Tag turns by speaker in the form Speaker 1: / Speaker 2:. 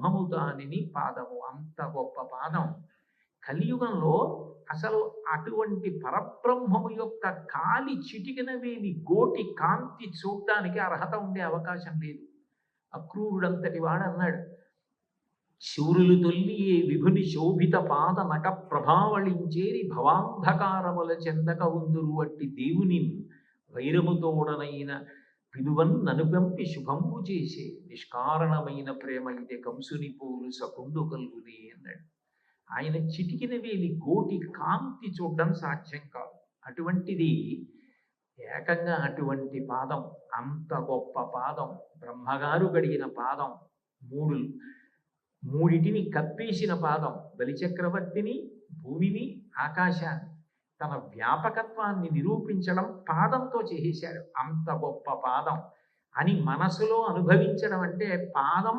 Speaker 1: బ్రహ్మము దానిని పాదము. అంత గొప్ప పాదం. కలియుగంలో అసలు అటువంటి పరబ్రహ్మము యొక్క కాలి చిటికిన వేలి గోటి కాంతి చూడడానికి అర్హత ఉండే అవకాశం లేదు. అక్రూరుడంతటి వాడన్నాడు, శూరులు తొల్లియే విభుని శోభిత పాద నట ప్రభావళించేరి భవాంధకారముల చెందక ఉందురు అట్టి దేవుని వైరముతోడనైన పిలువన్ ననుపెంపి శుభంబు చేసే నిష్కారణమైన ప్రేమ ఇదే కంసుని పోలు సకుండు కలుగుది అన్నాడు. ఆయన చిటికిన వేలి గోటి కాంతి చూడడం సాధ్యం కాదు. అటువంటిది ఏకంగా అటువంటి పాదం, అంత గొప్ప పాదం, బ్రహ్మగారు గడిగిన పాదం, మూడిటిని కప్పేసిన పాదం, బలిచక్రవర్తిని, భూమిని, ఆకాశాన్ని తన వ్యాపకత్వాన్ని నిరూపించడం పాదంతో చేసేశాడు. అంత గొప్ప పాదం అని మనసులో అనుభవించడం అంటే పాదం